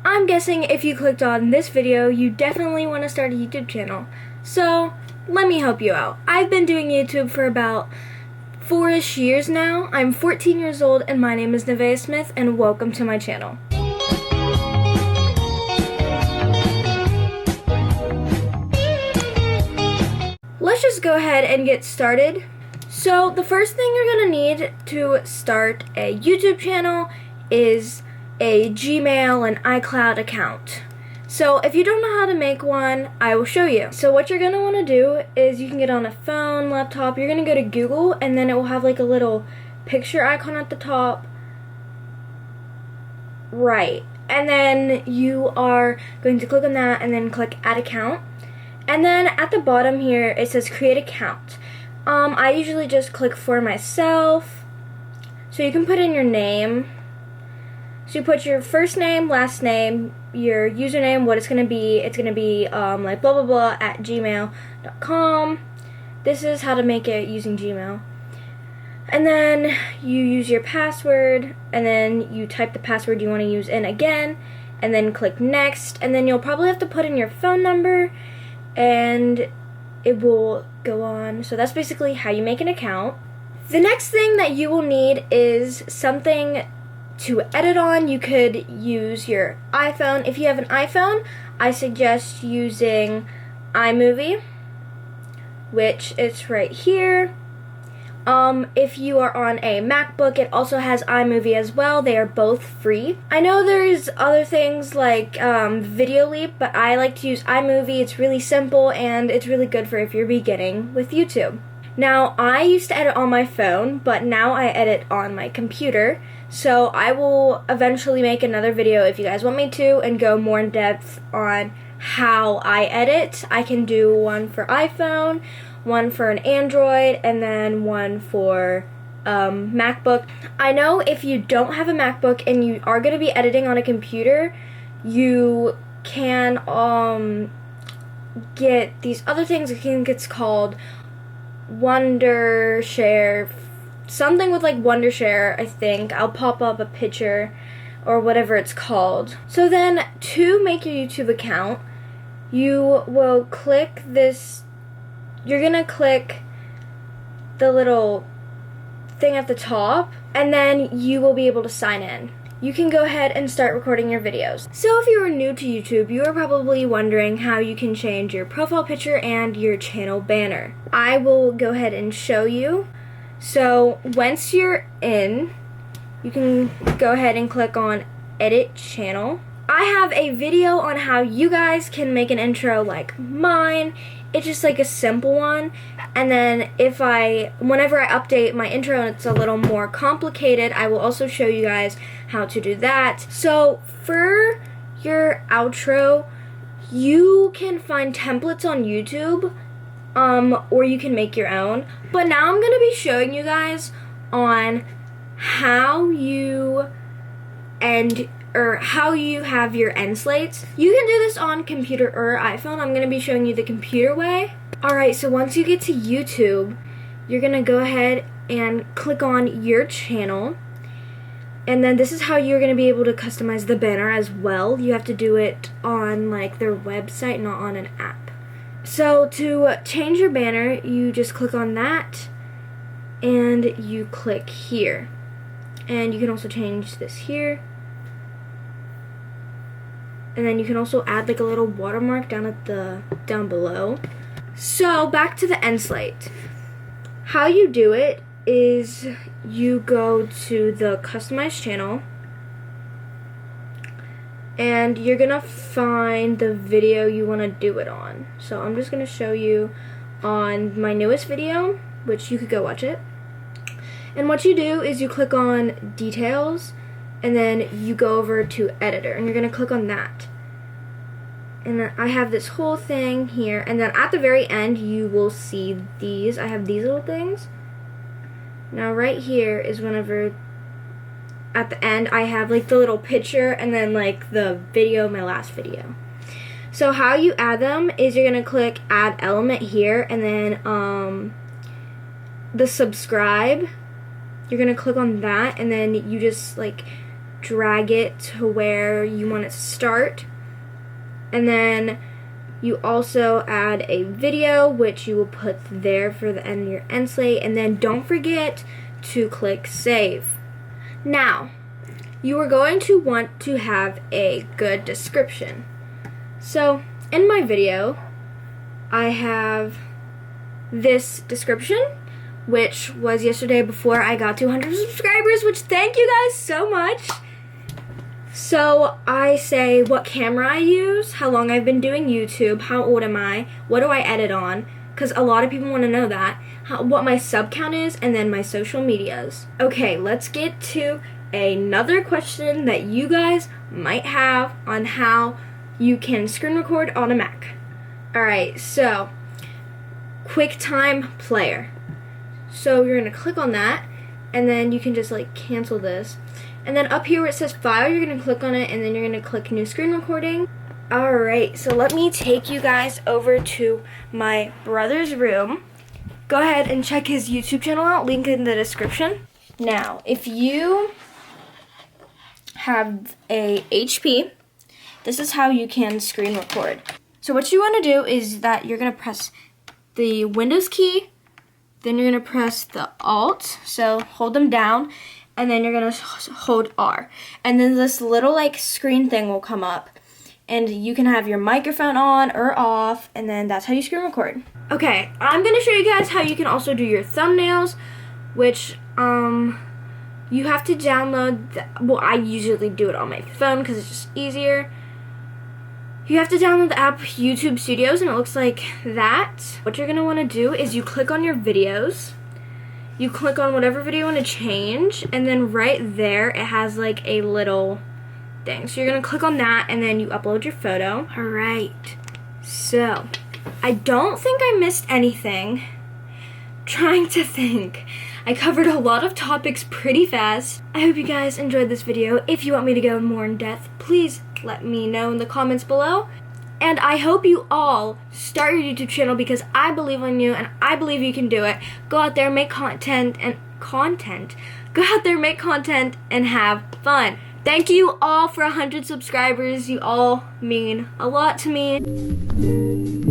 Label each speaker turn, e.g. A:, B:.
A: I'm guessing if you clicked on this video, you definitely want to start a YouTube channel. So, let me help you out. I've been doing YouTube for about 4-ish years now. I'm 14 years old and my name is Nevaeh Smith and welcome to my channel. Let's just go ahead and get started. So the first thing you're going to need to start a YouTube channel is a Gmail and iCloud account. So if you don't know how to make one, I will show you. So what you're going to want to do is you can get on a phone, laptop, you're going to go to Google and then it will have like a little picture icon at the top. Right. And then you are going to click on that and then click add account. And then at the bottom here it says create account. I usually just click for myself. So you can put in your name. So you put your first name, last name, your username, what it's going to be. It's going to be like blah blah blah at gmail.com. This is how to make it using Gmail. And then you use your password, and then you type the password you want to use in again, and then click next, and then you'll probably have to put in your phone number, and it will go on. So that's basically how you make an account. The next thing that you will need is something to edit on. You could use your iPhone. If you have an iPhone, I suggest using iMovie, which is right here. If you are on a MacBook, it also has iMovie as well. They are both free. I know there's other things like Video Leap, but I like to use iMovie. It's really simple and it's really good for if you're beginning with YouTube. Now, I used to edit on my phone, but now I edit on my computer. So I will eventually make another video if you guys want me to and go more in depth on how I edit. I can do one for iPhone, one for an Android, and then one for MacBook. I know if you don't have a MacBook and you are going to be editing on a computer, you can get these other things. I think it's called Wondershare, something with like Wondershare, I think. I'll pop up a picture or whatever it's called. So then to make your YouTube account, you will click this. You're gonna click the little thing at the top and then you will be able to sign in. You can go ahead and start recording your videos. So if you are new to YouTube, you are probably wondering how you can change your profile picture and your channel banner. I will go ahead and show you. So once you're in, you can go ahead and click on edit channel. I have a video on how you guys can make an intro like mine. It's just like a simple one, and then whenever I update my intro and it's a little more complicated, I will also show you guys how to do that. So for your outro, you can find templates on YouTube, or you can make your own. But now I'm going to be showing you guys on how you have your end slates. You can do this on computer or iPhone. I'm going to be showing you the computer way. Alright, so once you get to YouTube, you're going to go ahead and click on your channel. And then this is how you're going to be able to customize the banner as well. You have to do it on like their website, not on an app. So to change your banner, you just click on that and you click here. And you can also change this here. And then you can also add like a little watermark down below. So back to the end slate. How you do it is you go to the customize channel and you're gonna find the video you want to do it on. So I'm just gonna show you on my newest video, which you could go watch it. And what you do is you click on details and then you go over to editor and you're going to click on that. And then I have this whole thing here, and then at the very end you will see these. I have these little things. Now right here is whenever at the end I have like the little picture and then like the video, my last video. So how you add them is you're going to click add element here, and then the subscribe, you're going to click on that, and then you just like drag it to where you want it to start. And then you also add a video, which you will put there for the end of your end slate. And then don't forget to click save. Now, you are going to want to have a good description. So, in my video, I have this description, which was yesterday before I got 200 subscribers, which thank you guys so much. So I say what camera I use, how long I've been doing YouTube, how old am I, what do I edit on, because a lot of people want to know that, what my sub count is, and then my social medias. Okay, let's get to another question that you guys might have on how you can screen record on a Mac. Alright, so QuickTime Player. So you're going to click on that, and then you can just like cancel this. And then up here where it says file, you're going to click on it, and then you're going to click new screen recording. Alright, so let me take you guys over to my brother's room. Go ahead and check his YouTube channel out, link in the description. Now, if you have a HP, this is how you can screen record. So what you want to do is that you're going to press the Windows key, then you're going to press the Alt, so hold them down, and then you're going to hold R. And then this little like screen thing will come up, and you can have your microphone on or off, and then that's how you screen record. Okay, I'm going to show you guys how you can also do your thumbnails, which you have to download, well, I usually do it on my phone because it's just easier. You have to download the app YouTube Studios, and it looks like that. What you're going to want to do is you click on your videos. You click on whatever video you want to change, and then right there it has like a little thing. So you're going to click on that, and then you upload your photo. Alright, so I don't think I missed anything. Trying to think. I covered a lot of topics pretty fast. I hope you guys enjoyed this video. If you want me to go more in depth, please let me know in the comments below. And I hope you all start your YouTube channel because I believe in you and I believe you can do it. Go out there, make content. Go out there, make content and have fun. Thank you all for 100 subscribers. You all mean a lot to me.